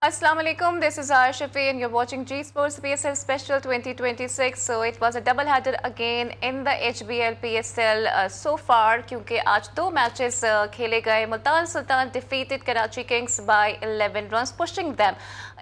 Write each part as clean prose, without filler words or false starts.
Assalamu alaikum, this is Arshafi and you're watching G Sports PSL Special 2026. So it was a double header again in the HBL PSL so far क्योंकि आज दो matches खेले गए. Multan Sultan defeated Karachi Kings by 11 runs, pushing them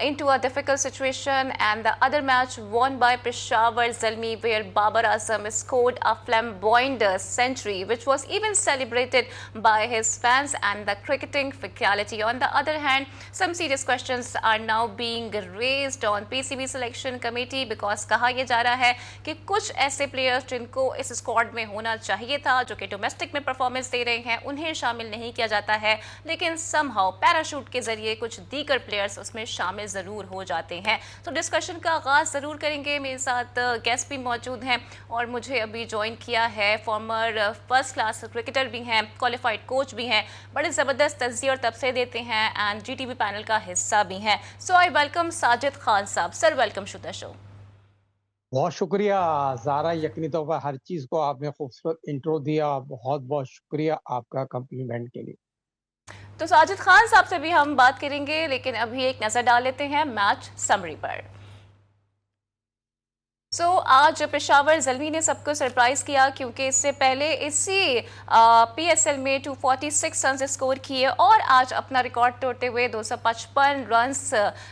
into a difficult situation, and the other match won by Peshawar Zalmi where Babar Azam scored a flamboyant century which was even celebrated by his fans and the cricketing faculty. On the other hand, some serious questions are now being raised on PCB selection committee because कहा यह जा रहा है कि कुछ ऐसे players जिनको इस स्क्वाड में होना चाहिए था, जो कि डोमेस्टिक में परफॉर्मेंस दे रहे हैं, उन्हें शामिल नहीं किया जाता है, लेकिन समहाउ पैराशूट के जरिए कुछ दीगर प्लेयर्स उसमें शामिल ज़रूर हो जाते हैं. तो डिस्कशन का आगाज़ ज़रूर करेंगे. मेरे साथ गेस्ट भी मौजूद हैं और मुझे अभी ज्वाइन किया है फॉर्मर फर्स्ट क्लास क्रिकेटर भी हैं, क्वालिफाइड कोच भी हैं, बड़े ज़बरदस्त तज़किये और तबसरे देते हैं एंड GTV पैनल का हिस्सा भी हैं. So I welcome Sajid Khan साहब. Sir welcome to the show. बहुत शुक्रिया ज़ारा, यकीनी तौर पर हर चीज़ को आपने खूबसूरत इंट्रो दिया. बहुत बहुत शुक्रिया आपका कम्प्लीमेंट के लिए. तो साजिद खान साहब से भी हम बात करेंगे, लेकिन अभी एक नज़र डाल लेते हैं मैच समरी पर. आज पेशावर ज़ल्मी ने सबको सरप्राइज किया क्योंकि इससे पहले इसी PSL में 246 रन स्कोर किए और आज अपना रिकॉर्ड तोड़ते हुए 255 रन्स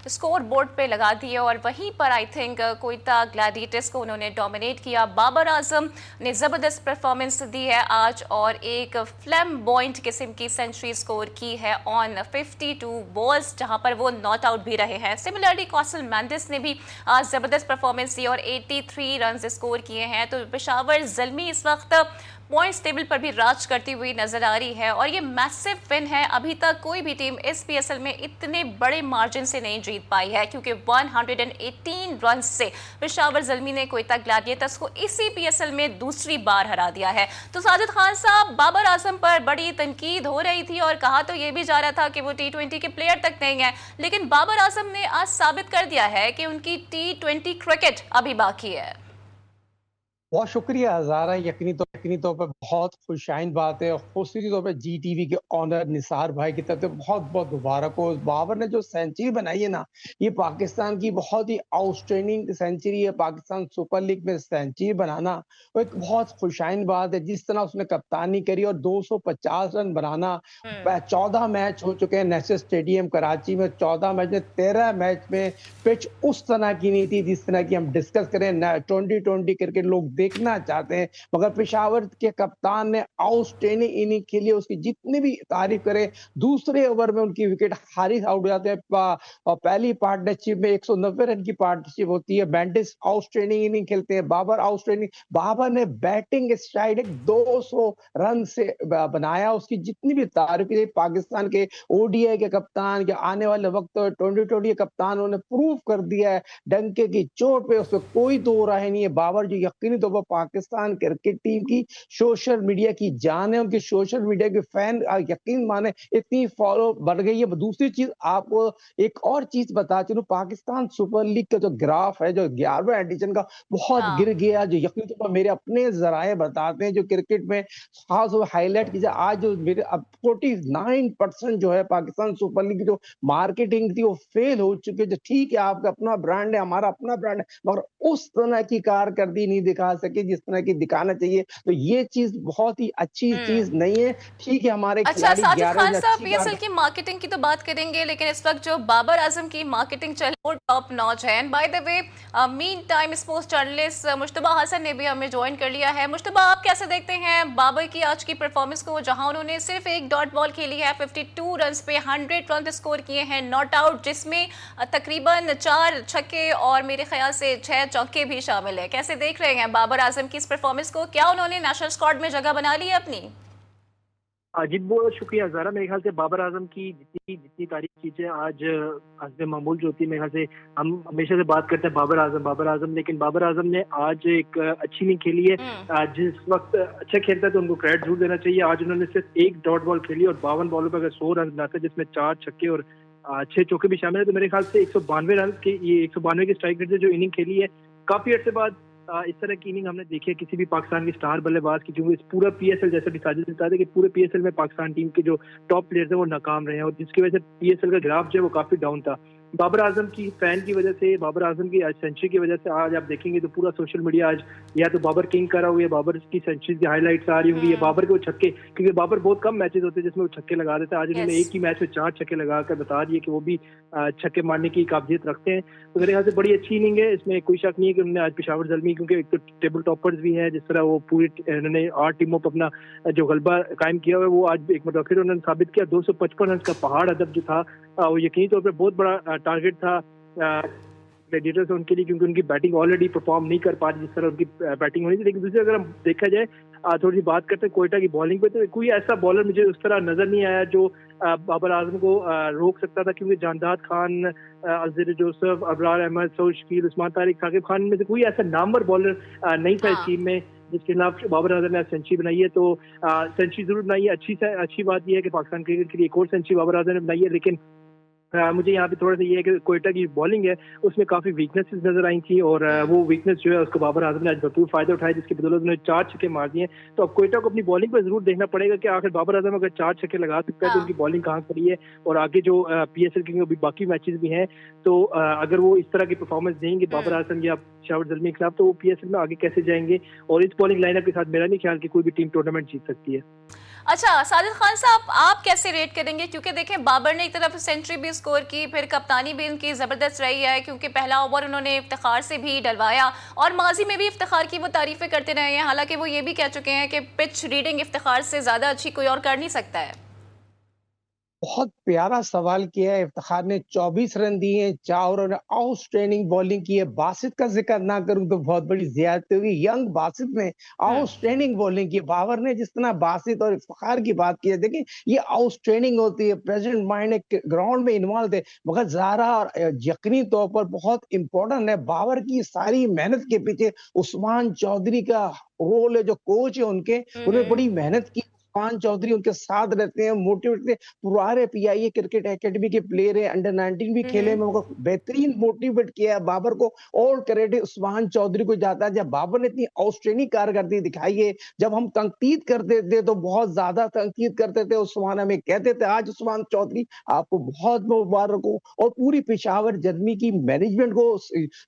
स्कोर बोर्ड पे लगा दिए और वहीं पर आई थिंक कोयटा ग्लैडिएटर्स को उन्होंने डोमिनेट किया. बाबर आजम ने ज़बरदस्त परफॉर्मेंस दी है आज और एक फ्लैम्बॉयंट किस्म की सेंचुरी स्कोर की है ऑन 52 बॉल्स, जहां पर वो नॉट आउट भी रहे हैं. सिमिलरली कौसल मैंडिस ने भी आज ज़बरदस्त परफॉर्मेंस दी और 83 रन स्कोर किए हैं. तो पेशावर ज़ल्मी इस वक्त पॉइंट्स टेबल पर भी राज करती हुई नजर आ रही है और ये मैसिव विन है. अभी तक कोई भी टीम इस PSL में इतने बड़े मार्जिन से नहीं जीत पाई है क्योंकि 118 रन से पेशावर ज़ल्मी ने कोयटा ग्लैडिएटर्स को इसी PSL में दूसरी बार हरा दिया है. तो साजिद खान साहब, बाबर आजम पर बड़ी तनकीद हो रही थी और कहा तो ये भी जा रहा था कि वो T20 के प्लेयर तक नहीं है, लेकिन बाबर आजम ने आज साबित कर दिया है कि उनकी T20 क्रिकेट अभी बाकी है. बहुत शुक्रिया ज़ारा, यकीनी तौर पर बहुत खुशाइन बात है. खुसूसी तौर पर GTV के ऑनर निसार भाई की तरफ से बहुत बहुत मुबारक हो. बाबर ने जो सेंचुरी बनाई है ना, ये पाकिस्तान की बहुत ही आउटस्टैंडिंग सेंचुरी है. पाकिस्तान सुपर लीग में सेंचुरी बनाना वो एक बहुत खुशाइन बात है. जिस तरह उसने कप्तानी करी और 250 रन बनाना. 14 मैच हो चुके हैं नेशनल स्टेडियम कराची में. 14 मैच में 13 मैच में पिच उस तरह की नहीं थी जिस तरह की हम डिस्कस करें. 2020 क्रिकेट लोग देखना चाहते हैं, मगर पेशावर के कप्तान ने आउटस्टैंडिंग इनिंग खेली. उसकी जितनी भी तारीफ करें, दूसरे ओवर में उनकी विकेट हारिस आउट हो जाते हैं और पहली पार्टनरशिप में 190 रन की पार्टनरशिप होती है. बैंडिस आउटस्टैंडिंग इनिंग खेलते हैं, बाबर आउटस्टैंडिंग. बाबर ने बैटिंग स्टाइल 200 रन से बनाया. उसकी जितनी भी तारीफ की पाकिस्तान के ODI के कप्तान के आने वाले वक्त 2020 के कप्तान उन्होंने प्रूव कर दिया है डंके की चोट पे, उसमें कोई दो राय नहीं है. बाबर जो यकीनी तौर पर पाकिस्तान क्रिकेट टीम की सोशल मीडिया की जान है, उनके सोशल मीडिया के फैन यकीन माने इतनी फॉलो बढ़ गई है. दूसरी चीज आपको एक और चीज बता चलूं, पाकिस्तान सुपर लीग का जो ग्राफ है, जो 11वें एडिशन का, बहुत गिर गया. जो यकीनी तौर पर मेरे अपने जराए बताते हैं जो क्रिकेट में खास हाईलाइट कीजिए, आज जो मेरे 49% जो है पाकिस्तान सुपर लीग की जो मार्केटिंग थी वो फेल हो चुकी है. ठीक है, आपका अपना ब्रांड है, हमारा अपना ब्रांड है, मगर उस तरह की कारकर्दगी नहीं दिखा सके जिस तरह की दिखाना चाहिए. तो ये चीज बहुत ही अच्छी चीज नहीं है. ठीक है, हमारे अच्छा साजिद खान साहब, PSL की मार्केटिंग की तो बात करेंगे, लेकिन इस वक्त जो बाबर आजम की मार्केटिंग चल वो टॉप नॉच है. By the way, meantime sports journalist Mushtaba Hasan ने भी हमें ज्वाइन कर लिया है. मुश्तबा, आप कैसे देखते हैं बाबर की आज की परफॉर्मेंस को, जहां उन्होंने सिर्फ एक डॉट बॉल खेली है, 52 रन पे 100 रन स्कोर किए हैं नॉट आउट, जिसमें तकरीबन 4 छक्के और मेरे ख्याल से 6 चौके भी शामिल है. कैसे देख रहे हैं बाबर आजम की इस परफॉर्मेंस को? क्या उन्होंने नेशनल स्क्वाड में जगह बना ली है अपनी? जी बहुत शुक्रिया ज़ारा. मेरे ख्याल से बाबर आजम की जितनी तारीफ कीजिए, आज हस्ब मामूल जो होती है, मेरे ख्याल से हम हमेशा से बात करते हैं बाबर आजम, लेकिन बाबर आजम ने आज एक अच्छी नहीं खेली है. जिस वक्त अच्छा खेलता है तो उनको क्रेडिट जरूर देना चाहिए. आज उन्होंने सिर्फ एक डॉट बॉल खेली और 52 बॉलों पर अगर 100 रन बनाते हैं, जिसमें 4 छक्के और 6 चौके भी शामिल है, तो मेरे ख्याल से 192 रन की, ये 192 की स्ट्राइक रेट से जो इनिंग खेली है, काफी अर्से बाद इस तरह की इनिंग हमने देखी है किसी भी पाकिस्तान की स्टार बल्लेबाज की, जो इस पूरा PSL, जैसे भी साजिद ने बताया कि पूरे PSL में पाकिस्तान टीम के जो टॉप प्लेयर्स हैं वो नाकाम रहे हैं और जिसकी वजह से PSL का ग्राफ जो है वो काफी डाउन था. बाबर आजम की फैन की वजह से, बाबर आजम की सेंचुरी की वजह से आज आप देखेंगे तो पूरा सोशल मीडिया आज या तो बाबर किंग कर रहा हो, या बाबर की सेंचुरी की हाईलाइट्स आ रही होंगी, या बाबर के वो छक्के, क्योंकि बाबर बहुत कम मैचेस होते हैं जिसमें वो छक्के लगा देते हैं। आज उन्होंने एक ही मैच में 4 छक्के लगाकर बता दिए कि वो भी छक्के मारने की काबिलियत रखते हैं। तो मेरे ख्याल से बड़ी अच्छी इनिंग है, इसमें कोई शक नहीं है कि उन्होंने आज पेशावर ज़ल्मी, क्योंकि एक तो टेबल टॉपर्स भी हैं, जिस तरह वो पूरी उन्होंने 8 टीमों पर अपना जो गलबा कायम किया हुआ है, वो आज एक मतलब फिर उन्होंने साबित किया। 255 रन का पहाड़ अदब जो था वो यकीनी तौर पर बहुत बड़ा टारगेट था ग्लैडिएटर्स उनके लिए, क्योंकि उनकी बैटिंग ऑलरेडी परफॉर्म नहीं कर पा रही जिस तरह उनकी बैटिंग होनी थी। लेकिन दूसरी अगर हम देखा जाए थोड़ी सी बात करते हैं कोयटा की बॉलिंग पे, तो कोई ऐसा बॉलर मुझे उस तरह नजर नहीं आया जो बाबर आजम को रोक सकता था, क्योंकि जानदाद खान, अजहर जोसेफ, अबरार अहमद, सऊद शकील, उस्मान तारिक, साकिब खान में से कोई ऐसा नामवर बॉलर नहीं था इस टीम में जिसके खिलाफ बाबर आजम ने सेंचुरी बनाई है। तो सेंचुरी जरूर बनाई है, अच्छी बात यह है कि पाकिस्तान क्रिकेट के लिए एक और सेंचुरी बाबर आजम ने बनाई है। लेकिन मुझे यहाँ पे थोड़ा सा ये है कि कोयटा की बॉलिंग है उसमें काफी वीकनेसेस नजर आई थी, और वो वीकनेस जो है उसको बाबर आजम ने आज भरपूर फायदा उठाया, जिसकी बदौलत उन्होंने 4 छक्के मार दिए। तो अब कोयटा को अपनी बॉलिंग पर जरूर देखना पड़ेगा कि आखिर बाबर आजम अगर 4 छक्के लगा सकता है तो उनकी बॉलिंग कहाँ खड़ी है, और आगे जो PSL के अभी बाकी मैचेस भी हैं, तो अगर वो इस तरह की परफॉर्मेंस देंगे बाबर आजम या पेशावर ज़ल्मी के खिलाफ, तो वो PSL में आगे कैसे जाएंगे। और इस बॉलिंग लाइनअप के साथ मेरा नहीं ख्याल कि कोई भी टीम टूर्नामेंट जीत सकती है। अच्छा साजिद खान साहब, आप कैसे रेट करेंगे, क्योंकि देखें बाबर ने एक तरफ सेंचुरी भी स्कोर की, फिर कप्तानी भी उनकी ज़बरदस्त रही है, क्योंकि पहला ओवर उन्होंने इफ्तिखार से भी डलवाया और माजी में भी इफ्तिखार की वो तारीफें करते रहे हैं। हालांकि वो ये भी कह चुके हैं कि पिच रीडिंग इफ्तिखार से ज़्यादा अच्छी कोई और कर नहीं सकता है। बहुत प्यारा सवाल किया है। इफ्तिखार ने 24 रन दिए, 4 ओवर में आउटस्टैंडिंग बॉलिंग की है। बासित का जिक्र ना करूं तो बहुत बड़ी ज्यादती होगी। यंग बासित ने आउटस्टैंडिंग बॉलिंग की। बाबर ने जिस तरह बासित और इफ्तिखार की बात की है, देखिए ये आउटस्टैंडिंग होती है। प्रेजेंट माइंड एक ग्राउंड में इन्वॉल्व थे, मगर ज़ारा और यकीनी तौर पर बहुत इंपॉर्टेंट है। बाबर की सारी मेहनत के पीछे उस्मान चौधरी का रोल है, जो कोच है उनके, उन्होंने बड़ी मेहनत की। उस्मान चौधरी उनके साथ रहते हैं, मोटिवेट से पुराने PIA क्रिकेट एकेडमी के प्लेयर है, अंडर 19 भी खेले में, उनको बेहतरीन मोटिवेट किया है। बाबर को और क्रेडिट उस्मान चौधरी को जाता है। जब बाबर ने इतनी आउटस्टैंडिंग कारकर्दगी दिखाई है, जब हम तंकीद करते थे तो बहुत ज्यादा तंकीद करते थे, उस्मान हमें कहते थे। आज उस्मान चौधरी आपको बहुत मुबारक हो, और पूरी पेशावर ज़ल्मी की मैनेजमेंट को,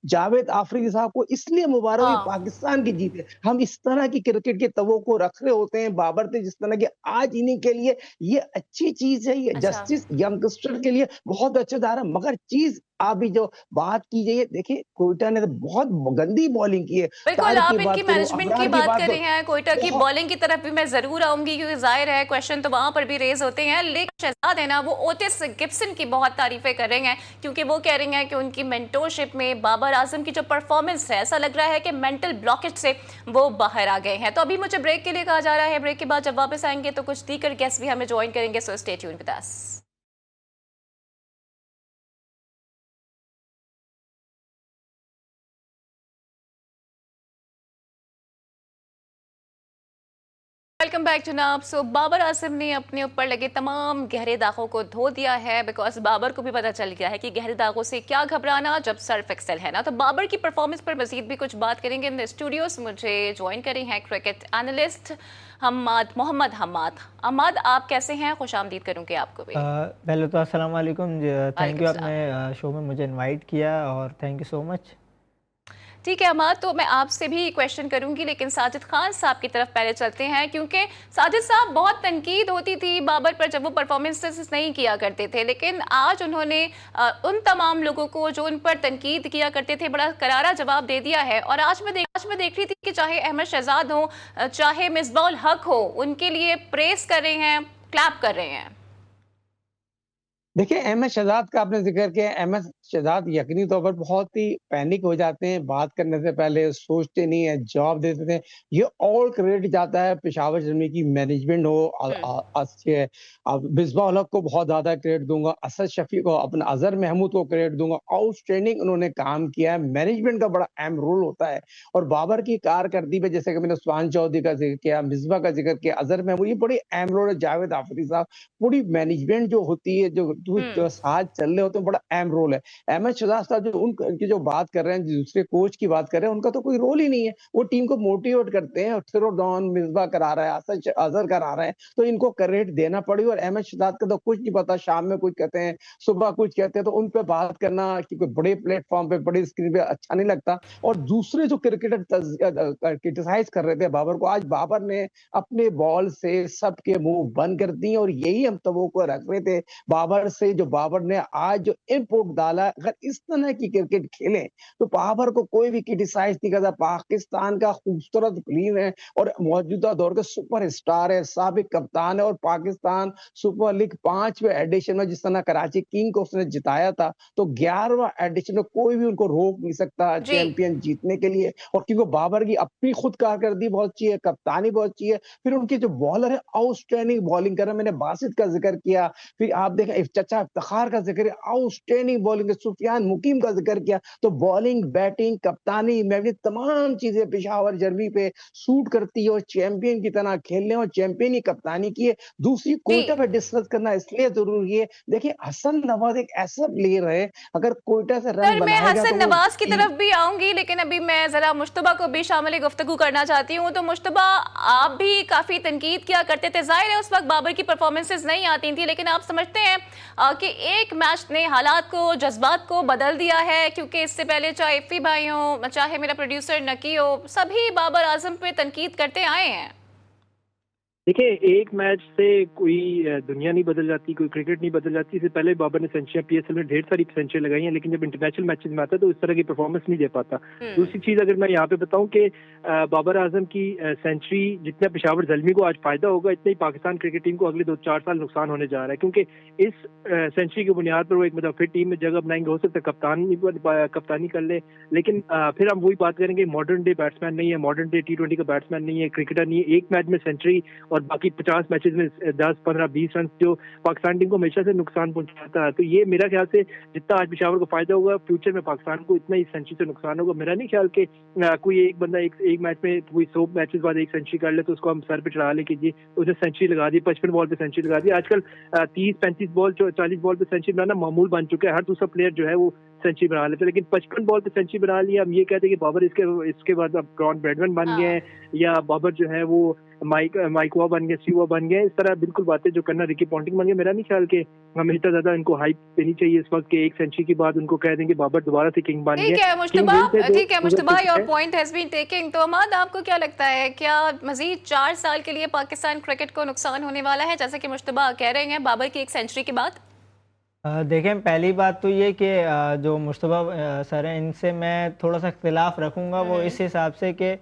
जावेद आफरीदी साहब को इसलिए मुबारक हुई, पाकिस्तान की जीत है। हम इस तरह की क्रिकेट के तवक्को रख रहे होते हैं बाबर से, जिस तरह कि आज इन्हीं के लिए ये अच्छी चीज है, ये जस्टिस यंगस्टर के लिए बहुत अच्छा जा रहा है। मगर चीज अभी जो बात की जाए, देखिए कोयटा ने तो बहुत गंदी बॉलिंग की है। बिल्कुल, आप इनकी मैनेजमेंट की बात कर रहे हैं, कोयटा की बॉलिंग की तरफ भी मैं जरूर आऊंगी, क्योंकि जाहिर है क्वेश्चन तो वहां पर भी रेज होते हैं। लेकिन शहजाद है ना, वो ओटिस गिब्सन की बहुत तारीफें कर रहे हैं, क्योंकि वो कह रहे हैं कि उनकी मेंटोरशिप में बाबर आजम की जो परफॉर्मेंस है, ऐसा लग रहा है कि मेंटल ब्लॉकेज से वो बाहर आ गए हैं। तो अभी मुझे ब्रेक के लिए कहा जा रहा है, ब्रेक के बाद जब वापस आएंगे तो कुछ दीगर गेस्ट भी हमें ज्वाइन करेंगे, so stay tuned with us. Welcome back जनाब। सो बाबर आजम ने अपने ऊपर लगे तमाम गहरे दागों को धो दिया है, बिकॉज बाबर को भी पता चल गया है कि गहरे दागों से क्या घबराना जब सर्फ एक्सेल है ना। तो बाबर की परफॉर्मेंस पर मजीद भी कुछ बात करेंगे इन स्टूडियोज। मुझे ज्वाइन करें हैं क्रिकेट एनालिस्ट मोहम्मद हम्माद। हम्माद, आप कैसे हैं? खुश आमदीद करूँगी आपको भी। पहले तो अस्सलाम वालेकुम, थैंक यू आपने शो में मुझे इनवाइट किया, और थैंक यू सो मच। ठीक है अमाद, तो मैं आपसे भी क्वेश्चन करूंगी, लेकिन साजिद खान साहब की तरफ पहले चलते हैं, क्योंकि साजिद साहब बहुत तनकीद होती थी बाबर पर जब वो परफॉर्मेंसेस नहीं किया करते थे, लेकिन आज उन्होंने उन तमाम लोगों को जो उन पर तनकीद किया करते थे बड़ा करारा जवाब दे दिया है। और आज मैं देख रही थी कि चाहे अहमद शहजाद हो, चाहे मिसबाउल हक हो, उनके लिए प्रेस कर रहे हैं, क्लैप कर रहे हैं। देखिए अहमद शहजाद का आपने जिक्र किया। अहमद शहजाद यकीनी तौर पर बहुत ही पैनिक हो जाते हैं, बात करने से पहले सोचते नहीं है, जवाब दे देते हैं। ये ऑल क्रेडिट जाता है पेशावर ज़ल्मी की मैनेजमेंट हो, मिसबाह हक को बहुत ज्यादा क्रेडिट दूंगा, असद शफी को, अपना अजहर महमूद को क्रेडिट दूंगा। आउटस्टैंडिंग उन्होंने काम किया है, मैनेजमेंट का बड़ा अहम रोल होता है। और बाबर की कारकर्दगी में जैसे कि मैंने उस्मान चौधरी का जिक्र किया, मिसबा का जिक्र किया, अजहर महमूद, ये बड़ी अहम रोल है। जावेद आफरीदी साहब, पूरी मैनेजमेंट जो होती है, जो साथ चल रहे होते हैं, बड़ा अहम रोल है। अहमद शहजाद साहब जो उनकी जो बात कर रहे हैं, दूसरे कोच की बात कर रहे हैं, उनका तो कोई रोल ही नहीं है। वो टीम को मोटिवेट करते हैं, सिरोडॉन मिसबा करा रहा है, हसन अजहर करा रहा है, तो इनको क्रेडिट देना पड़ेगा। और अहमद शहजाद का तो कुछ नहीं पता, शाम में कुछ कहते हैं, सुबह कुछ कहते हैं, तो उन पे बात करना क्योंकि बड़े प्लेटफॉर्म पे, बड़ी स्क्रीन पे अच्छा नहीं लगता। और दूसरे जो क्रिकेटर क्रिटिसाइज कर रहे थे बाबर को, आज बाबर ने अपने बॉल से सबके मुंह बंद कर दिए। और यही हम तवक्को रख रहे थे बाबर से, जो बाबर ने आज जो इनपुट डाला, अगर इस तरह की क्रिकेट खेले तो बाबर को कोई भी क्रिटिसाइज नहीं करता। पाकिस्तान का खूबसूरत प्लेयर है और मौजूदा दौर के सुपरस्टार है, साबिक कप्तान है, और पाकिस्तान सुपर लीग 5वें एडिशन में जिस तरह कराची किंग को उसने जिताया था, तो 11वां एडिशन में कोई भी उनको रोक नहीं सकता जी। चैंपियन जीतने के लिए। और क्योंकि बाबर की अपनी खुद कारकर्दगी बहुत अच्छी है, कप्तानी बहुत अच्छी है, फिर उनके जो बॉलर है आउटस्टैंडिंग बॉलिंग कर रहे हैं। मैंने बासित का जिक्र किया, फिर आप देखें चचा इफ्तिखार का जिक्र, आउटस्टैंडिंग बॉलिंग, सुफियान मुकीम का जिक्र किया। तो बॉलिंग, बैटिंग, कप्तानी में भी तमाम चीजें पेशावर जर्मी पे सूट करती है और चैंपियन की तरह खेलने और चैंपियन की कप्तानी की है। दूसरी कोयटा जी। पे डिस्कस करना इसलिए जरूरी है, देखिए हसन नवाज एक ऐसा प्लेयर है, अगर कोयटा से रन सर, मैं बनाएगा हसन तो वो नवाज की तरफ भी आऊंगी, लेकिन अभी मैं जरा मुश्तबा को भी शामिल गुफ्तगू करना चाहती हूँ। तो मुश्तबा, आप भी काफी तनकीद किया करते थे, जाहिर है उस वक्त बाबर की परफॉर्मेंसेज नहीं आती थी, लेकिन आप समझते हैं कि एक मैच ने हालात को, जज्बात को बदल दिया है? क्योंकि इससे पहले चाहे इफ्फी भाई हो, चाहे मेरा प्रोड्यूसर नकी हो, सभी बाबर आजम पे तनकीद करते आए हैं। देखिए, एक मैच से कोई दुनिया नहीं बदल जाती, कोई क्रिकेट नहीं बदल जाती। इससे पहले बाबर ने सेंचुरियां पीएसएल में ढेर सारी सेंचुरी लगाई हैं, लेकिन जब इंटरनेशनल मैचेस में आता है तो इस तरह की परफॉर्मेंस नहीं दे पाता। दूसरी चीज अगर मैं यहाँ पे बताऊं कि बाबर आजम की सेंचुरी, जितना पेशावर जल्मी को आज फायदा होगा, इतना ही पाकिस्तान क्रिकेट टीम को अगले 2-4 साल नुकसान होने जा रहा है। क्योंकि इस सेंचुरी की बुनियाद पर वो एक मतलब फिर टीम में जगह बनाएंगे। हो सकता है कप्तानी कर ले, लेकिन फिर हम वही बात करेंगे, मॉडर्न डे बैट्समैन नहीं है, मॉडर्न डे T20 का बैट्समैन नहीं है, क्रिकेटर नहीं है। एक मैच में सेंचुरी और बाकी 50 मैचेस में 10, 15, 20 रन जो पाकिस्तान टीम को हमेशा से नुकसान पहुंचाता है। तो ये मेरा ख्याल से जितना आज पेशावर को फायदा होगा, फ्यूचर में पाकिस्तान को इतना ही सेंचुरी से नुकसान होगा। मेरा नहीं ख्याल कि कोई एक बंदा एक मैच में कोई 100 मैचेस बाद एक सेंचुरी कर ले तो उसको हम सर पे चढ़ा ले कीजिए, उसने सेंचुरी लगा दी, 55 बॉल पे सेंचुरी लगा दी। आजकल 30-35 बॉल, 40 बॉल पे सेंचुरी बनाना मामूल बन चुका है। हर दूसरा प्लेयर जो है वो सेंचुरी बना लेते हैं, लेकिन 55 बॉल पे सेंचुरी बना लिया। हम ये कहते हैं कि बाबर इसके बाद अब क्रॉन ब्रैडमैन बन गए हैं, या बाबर जो है वो माइकवा बन गए, स्टीवा बन गए। इस तरह बिल्कुल बातें जो करना, रिकी पॉन्टिंग बन गए। मेरा नहीं ख्याल कि हमें इतना ज्यादा इनको हाइप देनी चाहिए इस वक्त कि एक सेंचुरी के बाद उनको कह देंगे बाबर दोबारा से किंग बन गए। ठीक है Mushtaba, your point has been taking. तो अमाद, आपको क्या लगता है, क्या मजीद 4 साल के लिए पाकिस्तान क्रिकेट को नुकसान होने वाला है, जैसे कि मुश्तबा कह रहे हैं बाबर की एक सेंचुरी के बाद? देखें, पहली बात तो ये कि जो मुश्तबा सर हैं, इनसे मैं थोड़ा सा इख्तिलाफ रखूँगा। वो इस हिसाब से कि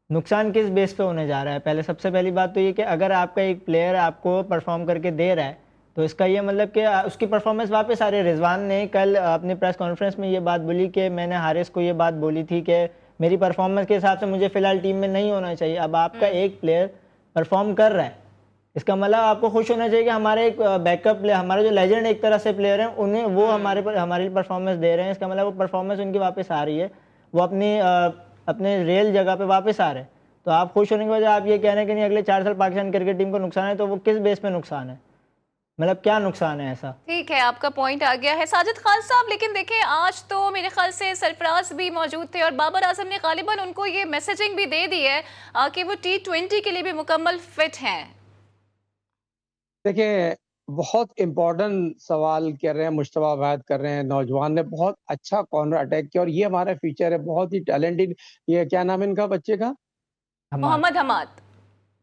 नुकसान किस बेस पे होने जा रहा है। पहले सबसे पहली बात तो ये कि अगर आपका एक प्लेयर आपको परफॉर्म करके दे रहा है, तो इसका ये मतलब कि उसकी परफॉर्मेंस वापस आ रही है। रिजवान ने कल अपनी प्रेस कॉन्फ्रेंस में ये बात बोली कि मैंने हारिस को ये बात बोली थी कि मेरी परफॉर्मेंस के हिसाब से मुझे फ़िलहाल टीम में नहीं होना चाहिए। अब आपका एक प्लेयर परफॉर्म कर रहा है, इसका मतलब आपको खुश होना चाहिए कि हमारे एक बैकअप प्लेयर, हमारे जो लेजेंड एक तरह से प्लेयर हैं, उन्हें वो हमारी परफॉर्मेंस दे रहे हैं। इसका मतलब वो परफॉर्मेंस उनकी वापस आ रही है, वो अपने रियल जगह पे वापस आ रहे हैं। तो आप खुश होने के वजह आप ये कह रहे हैं कि नहीं अगले 4 साल पाकिस्तान क्रिकेट टीम को नुकसान है, तो वो किस बेस पे नुकसान है, मतलब क्या नुकसान है ऐसा? ठीक है, आपका पॉइंट आ गया है साजिद खान साहब। लेकिन देखें, आज तो मेरे ख्याल से सरफराज भी मौजूद थे और बाबर आजम ने गालिबन उनको ये मैसेजिंग भी दे दी है कि वो T20 के लिए भी मुकम्मल फिट हैं। देखिए, बहुत इम्पोर्टेंट सवाल कर रहे हैं, मुश्तबा बात कर रहे हैं। नौजवान ने बहुत अच्छा कॉर्नर अटैक किया और ये हमारा फीचर है, बहुत ही टैलेंटेड। ये क्या नाम है इनका बच्चे का? मोहम्मद हमाद।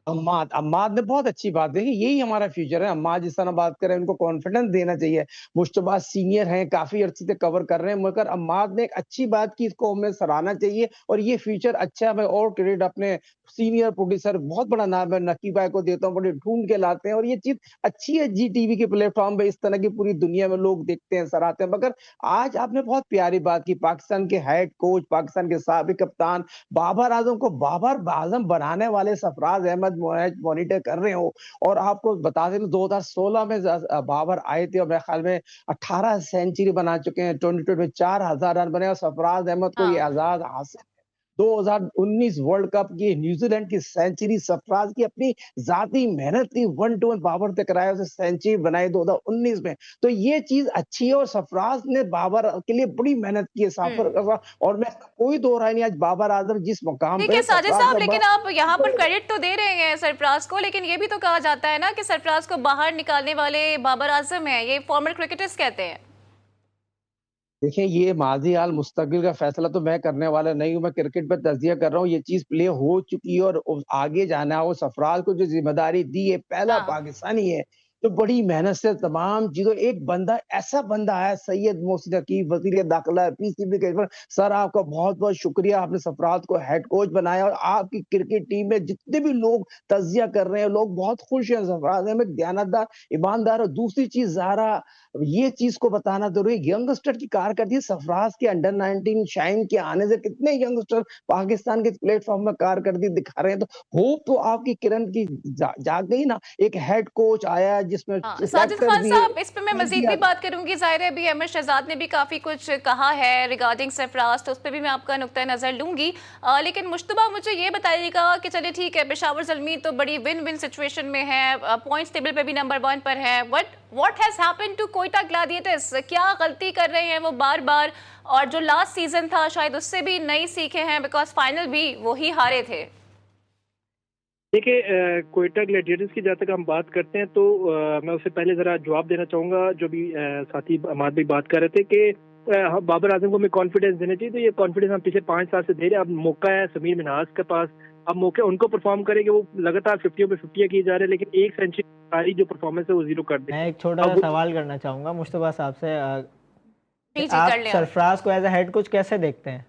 अम्माद ने बहुत अच्छी बात देखी, यही हमारा फ्यूचर है। अम्माद जिस तरह बात कर रहे हैं, उनको कॉन्फिडेंस देना चाहिए। मुश्तबा सीनियर हैं, काफी अर्से से कवर कर रहे हैं, मगर अम्माद ने एक अच्छी बात की, इसको हमें सराहना चाहिए। और ये फ्यूचर अच्छा है। मैं और क्रेडिट अपने सीनियर प्रोड्यूसर, बहुत बड़ा नाम है, नकी भाई को देता हूँ, बड़े ढूंढ के लाते हैं और ये चीज अच्छी है। GTV के प्लेटफॉर्म पे इस तरह की पूरी दुनिया में लोग देखते हैं, सराहते हैं। मगर आज आपने बहुत प्यारी बात की, पाकिस्तान के हेड कोच, पाकिस्तान के साबिक कप्तान बाबर आजम को बाबर आजम बनाने वाले सरफराज अहमद मॉनिटर कर रहे हो। और आपको बता दें 2016 में बाबर आए थे और मेरे ख्याल में 18 सेंचुरी बना चुके हैं। 2020 में 4000 रन बने और सरफराज अहमद को ये आजाद हासिल। 2019 वर्ल्ड कप की न्यूजीलैंड की सेंचुरी सरफराज की अपनी जाती मेहनत थी, 1-2 बाबर ने कराया, उसे सेंचुरी बनाई 2019 में। तो ये चीज अच्छी है और सरफराज ने बाबर के लिए बड़ी मेहनत की है और मैं कोई दो राय नहीं, आज बाबर आजम जिस मुकाम ठीक पे है है, साजिद सरफराज साहब, का लेकिन आप यहाँ पर क्रेडिट तो दे रहे हैं सरफराज को, लेकिन ये भी तो कहा जाता है ना कि सरफराज को बाहर निकालने वाले बाबर आजम है, ये फॉर्मर क्रिकेटर्स कहते हैं। देखिए, ये माज़ी हाल मुस्तकबिल का फैसला तो मैं करने वाला नहीं हूँ, मैं क्रिकेट पे तज़िया कर रहा हूँ, ये चीज़ प्ले हो चुकी है और आगे जाना है। वो सरफराज को जो ज़िम्मेदारी दी है, पहला हाँ। पाकिस्तानी है, तो बड़ी मेहनत से तमाम चीज़ों एक बंदा ऐसा बंदा है, सैयद मोहसिन हकीम, वज़ीर दाखिला, पीसीबी के सर आपका बहुत-बहुत शुक्रिया, आपने सरफराज को हेड कोच बनाया और आपकी क्रिकेट टीम में जितने भी लोग तज़िया कर रहे हैं, लोग बहुत खुश हैं सरफराज अहमद, दयानतदार, ईमानदार और दूसरी चीज़ ज़ाहरा ये चीज़ को बताना ज़रूरी है, यंगस्टर की कारकर्दगी सरफराज के अंडर 19 शाइन के आने से कितने यंगस्टर पाकिस्तान के प्लेटफ़ॉर्म में कारकर्दगी दिखा रहे हैं, तो होप तो आपकी किरण की जाग गई ना, एक हेड कोच आया जिसमें हाँ, साजिद सेलेक्टर खान भी साहब, इस पे मैं मजीद भी है। बात करूंगी। जाहिर है अभी अहमद शहजाद ने भी काफी कुछ कहा है रिगार्डिंग सरफराज, तो उस पर भी मैं आपका नुक्ता नजर लूंगी। लेकिन मुश्तबा मुझे ये बताइएगा कि चलिए ठीक है, पेशावर ज़ल्मी तो बड़ी विन विन सिचुएशन में है, पॉइंट्स टेबल पे भी नंबर 1 पर है, but what has happened to Quetta Gladiators? क्या गलती कर रहे हैं वो बार बार, और जो लास्ट सीजन था शायद उससे भी नई सीखे हैं, बिकॉज फाइनल भी वही हारे थे। देखिए, कोयटा ग्लैडिएटर्स की जहाँ तक हम बात करते हैं तो मैं उससे पहले ज़रा जवाब देना चाहूँगा जो भी साथी अमाद भी बात कर रहे थे कि बाबर आजम को हमें कॉन्फिडेंस देना चाहिए। तो ये कॉन्फिडेंस हम पिछले 5 साल से दे रहे हैं। अब मौका है समीर मिन्हाज के पास, अब मौके उनको परफॉर्म करेंगे। वो लगातार 50 पे 50 किए जा रहे हैं, लेकिन एक सेंचुरी सारी जो परफॉर्मेंस है वो जीरो कर मैं दे। एक छोटा सा सवाल करना चाहूंगा मुश्तबा साहब से, जी जी, आप कर लें आप। सरफराज को एज अ हेड कोच कैसे देखते हैं?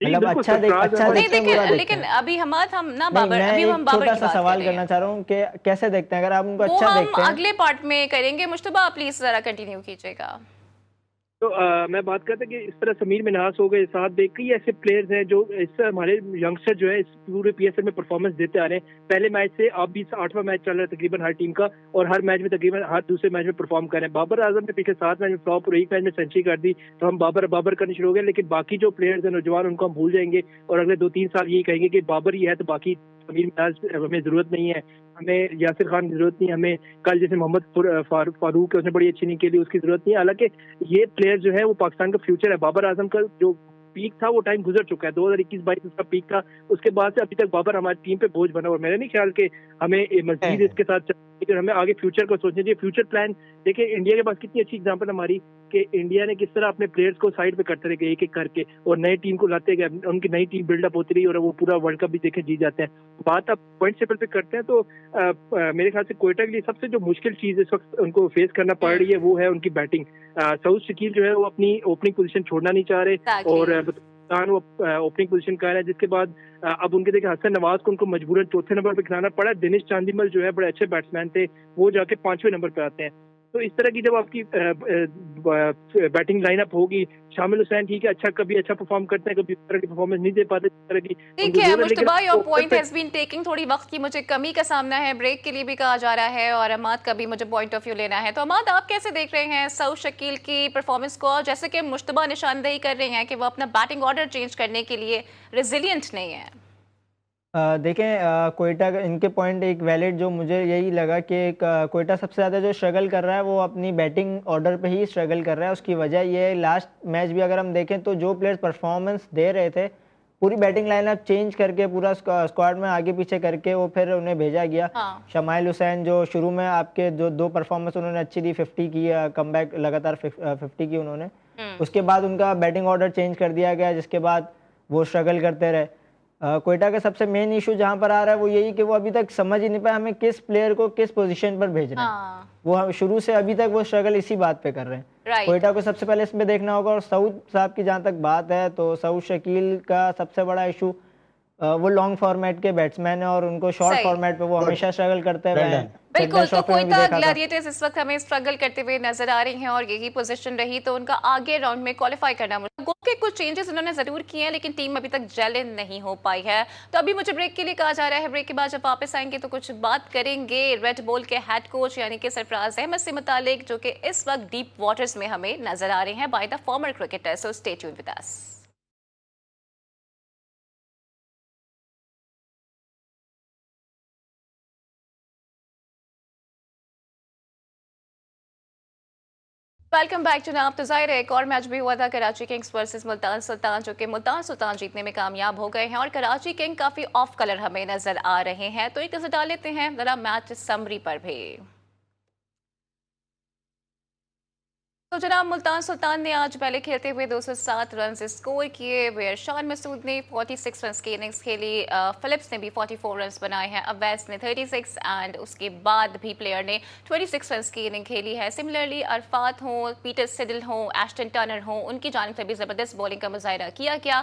जी, मतलब बिल्कुल, अच्छा सरफराज अच्छा अहमद नहीं देखते हैं, बुरा देखिए, देखते लेकिन हैं? अभी हमाद हम ना नहीं, बाबर, मैं अभी हम एक बाबर छोटा की सा बात कर सवाल रहे करना हैं, चाह रहा हूँ कि कैसे देखते हैं, अगर आप उनको वो अच्छा हम देखते हैं। अगले पार्ट में करेंगे। मुश्तबा प्लीज जरा कंटिन्यू कीजिएगा। तो मैं बात करता कि इस तरह समीर मिन्हास हो गए, साथ देख कई ऐसे प्लेयर्स हैं जो इस हमारे यंगस्टर जो है इस पूरे पीएसएल में परफॉर्मेंस देते आ रहे हैं। पहले मैच से अब भी 8वां मैच चल रहा है तकरीबन हर टीम का, और हर मैच में तकरीबन हर दूसरे मैच में परफॉर्म कर रहे हैं। बाबर आजम ने पिछले 7 मैच में फ्लॉप और एक मैच में सेंचुरी कर दी, तो हम बाबर बाबर करने शुरू हो गए। लेकिन बाकी जो प्लेयर्स हैं नौजवान, उनको हम भूल जाएंगे और अगले 2-3 साल यही कहेंगे कि बाबर ही है, तो बाकी समीर मिन्हास हमें जरूरत नहीं है, हमें यासिर खान की जरूरत नहीं, हमें कल जैसे मोहम्मद फारूक है उसने बड़ी अच्छी नहीं खेली, उसकी जरूरत नहीं है। हालांकि ये प्लेयर जो है वो पाकिस्तान का फ्यूचर है। बाबर आजम का जो पीक था वो टाइम गुजर चुका है, 2021-22 उसका पीक था। उसके बाद से अभी तक बाबर हमारी टीम पे बोझ बना, और मेरा नहीं ख्याल कि हमें मजीद इसके साथ लेकिन हमें आगे फ्यूचर को सोचना चाहिए। फ्यूचर प्लान देखिए, इंडिया के पास कितनी अच्छी एग्जांपल हमारी कि इंडिया ने किस तरह अपने प्लेयर्स को साइड पे करते रहे एक एक करके, और नई टीम को लाते गए, उनकी नई टीम बिल्डअप होती रही और वो पूरा वर्ल्ड कप भी देखे जीत जाते हैं। बात आप पॉइंट टेबल पे करते हैं तो मेरे ख्याल से कोयटा के लिए सबसे जो मुश्किल चीज इस वक्त उनको फेस करना पड़ रही है वो है उनकी बैटिंग। सऊद शकील जो है वो अपनी ओपनिंग पोजीशन छोड़ना नहीं चाह रहे, और वो ओपनिंग पोजीशन कर रहा है, जिसके बाद अब उनके देखिए हसन नवाज को उनको मजबूरन चौथे नंबर पे खिलाना पड़ा। दिनेश चांदीमल जो है बड़े अच्छे बैट्समैन थे, वो जाके 5वें नंबर पे आते हैं। तो इस तरह की जब आपकी बैटिंग लाइनअप होगी, शामिल हुसैन ठीक है, अच्छा कभी अच्छा परफॉर्म करते हैं, कभी इस तरह की परफॉर्मेंस नहीं दे पाते इस तरह की। ठीक है Mushtaba, your point has been taking. थोड़ी वक्त की मुझे कमी का सामना है, ब्रेक के लिए भी कहा जा रहा है, और अमाद का भी मुझे पॉइंट ऑफ व्यू लेना है। तो अमाद, आप कैसे देख रहे हैं सऊद शकील की परफॉर्मेंस को? जैसे कि मुश्तबा निशानदेही कर रहे हैं कि वो अपना बैटिंग ऑर्डर चेंज करने के लिए रेजिलियंट नहीं है। देखें, कोयटा का इनके पॉइंट एक वैलिड जो मुझे यही लगा कि कोयटा सबसे ज़्यादा जो स्ट्रगल कर रहा है वो अपनी बैटिंग ऑर्डर पे ही स्ट्रगल कर रहा है। उसकी वजह ये है, लास्ट मैच भी अगर हम देखें तो जो प्लेयर्स परफॉर्मेंस दे रहे थे, पूरी बैटिंग लाइनअप चेंज करके पूरा स्क्वाड में आगे पीछे करके वो फिर उन्हें भेजा गया। शमाइल हुसैन जो शुरू में आपके जो 2 परफॉर्मेंस उन्होंने अच्छी दी, 50 की कमबैक लगातार 50 की उन्होंने, उसके बाद उनका बैटिंग ऑर्डर चेंज कर दिया गया, जिसके बाद वो स्ट्रगल करते रहे। कोयटा का सबसे मेन इशू जहां पर आ रहा है वो यही कि वो अभी तक समझ ही नहीं पाया हमें किस प्लेयर को किस पोजीशन पर भेजना है। वो शुरू से अभी तक वो स्ट्रगल इसी बात पे कर रहे हैं। कोयटा को सबसे पहले इसमें देखना होगा। और सऊद साहब की जहां तक बात है तो सऊद शकील का सबसे बड़ा इशू वो लॉन्ग फॉर्मेट के बैट्समैन है, और उनको शॉर्ट फॉर्मेट पे वो हमेशा स्ट्रगल करते हुए हैं। बिल्कुल, तो कोयटा ग्लैडिएटर्स इस वक्त हमें स्ट्रगल करते हुए नजर आ रही हैं, और यही पोजीशन रही तो उनका आगे राउंड में क्वालिफाई करना मुश्किल। गो के कुछ चेंजेस उन्होंने जरूर किए हैं, लेकिन टीम अभी तक जेल इन नहीं हो पाई है। तो अभी मुझे ब्रेक के लिए कहा जा रहा है, ब्रेक के बाद जब वापस आएंगे तो कुछ बात करेंगे रेड बॉल के हेड कोच यानी कि सरफराज अहमद से मुतालिक, जो कि इस वक्त डीप वाटर्स में हमें नजर आ रहे हैं by the former cricketer. So stay tuned with us. Welcome back जनाब। तो जाहिर है एक और मैच भी हुआ था कराची किंग्स वर्सेस मुल्तान सुल्तान, जो कि मुल्तान सुल्तान जीतने में कामयाब हो गए हैं और कराची किंग काफी ऑफ कलर हमें नजर आ रहे हैं। तो एक नजर डाल लेते हैं जरा मैच समरी पर भी। तो जनाब मुल्तान सुल्तान ने आज पहले खेलते हुए 207 रन स्कोर किए। वेयर शान मसूद ने 46 रन की इनिंग्स खेली। फिलिप्स ने भी 44 रन बनाए हैं। अवैस ने 36 एंड उसके बाद भी प्लेयर ने 26 रन की इनिंग खेली है। सिमिलरली अरफात हो, पीटर सिडल हो, एस्टन टर्नर हो, उनकी जानिब से भी ज़बरदस्त बॉलिंग का मुजाहरा किया गया।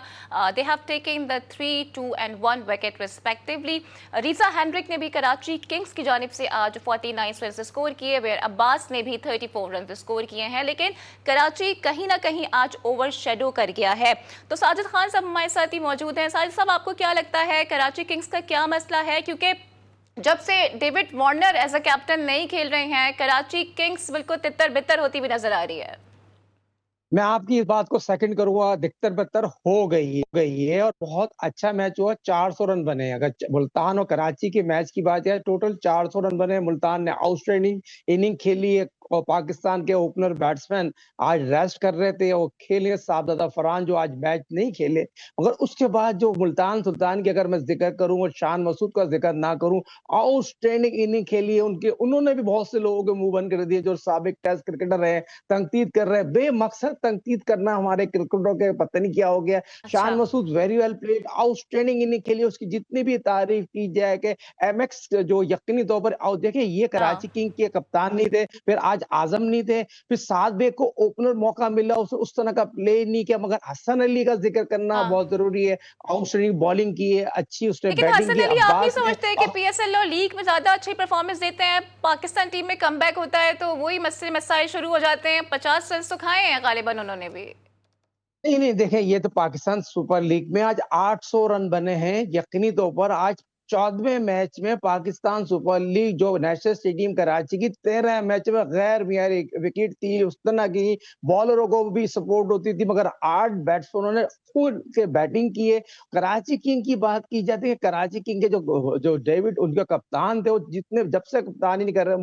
They have taken the 3, 2 and 1 wicket respectively. Reeza Hendricks ने भी कराची किंग्स की जानिब से आज 49 रन स्कोर किए। वेयर अब्बास ने भी 34 रन स्कोर किए हैं। लेकिन कराची कहीं ना कहीं आज ओवर शेडो कर गया है। तो साजिद खान साहब हमारे साथ ही मौजूद हैं। साजिद साहब, आपको क्या लगता है कराची किंग्स का क्या मसला है? क्योंकि जब से David Warner as a captain नहीं खेल रहे हैं, कराची किंग्स बिल्कुल तितर बितर होती हुई नजर आ रही है। मैं आपकी इस बात को सेकंड करूंगा, दिक्कत बदतर हो गई है और बहुत अच्छा मैच हुआ। 400 रन बने। अगर मुल्तान और कराची के मैच की बात है, टोटल 400 रन बने। मुल्तान ने आउटस्टैंडिंग इनिंग खेली है और पाकिस्तान के ओपनर बैट्समैन आज रेस्ट कर रहे थे और खेले साबदादा फरहान, जो आज मैच नहीं खेले। मगर उसके बाद जो मुल्तान सुल्तान की अगर मैं जिक्र करूं और शान मसूद का जिक्र ना करूं, आउटस्टैंडिंग इनिंग खेली है उनके। उन्होंने भी बहुत से लोगों के मुंह बंद कर दिए जो साबिक टेस्ट क्रिकेटर है, तंकीद कर रहे हैं। बेमकसद तंकीद करना हमारे क्रिकेटरों के पता नहीं क्या हो गया। अच्छा। Shan Masood very well played, outstanding inning खेली। उसकी जितनी भी तारीफ की जाए कि एमएक्स जो यकीनी तौर पर देखिए ये कराची हाँ। किंग के कप्तान नहीं थे, फिर आज आजम नहीं थे, फिर साद बेग को ओपनर मौका मिला, उस तरह का प्ले नहीं किया। मगर हसन अली का जिक्र करना हाँ, बहुत जरूरी है। आउटस्टैंडिंग बॉलिंग की है, अच्छी उसने लेकिन बैटिंग हसन की अली आप नहीं अब्बास ने। समझते कि पीएसएल और लीग में ज्यादा अच्छी परफॉर्मेंस देते हैं? पाकिस्तान टीम में कमबैक होता है तो वही मसले मसाइल शुरू हो जाते हैं। 50 रन तो खाए हैं गालिबन उन्होंने भी। नहीं नहीं, देखें ये तो पाकिस्तान सुपर लीग में आज 800 रन बने हैं। यकीनी तौर पर आज 14वें मैच में पाकिस्तान सुपर लीग जो नेशनल स्टेडियम कराची की 13 मैच में गैर मियारी विकेट थी। उस तरह की बॉलरों को भी सपोर्ट होती थी, मगर 8 बैट्समैनों ने खुद के बैटिंग की है। कराची किंग की बात की जाती है, कराची किंग के जो जो डेविड उनके कप्तान थे, वो जितने जब से कप्तानी नहीं कर रहे,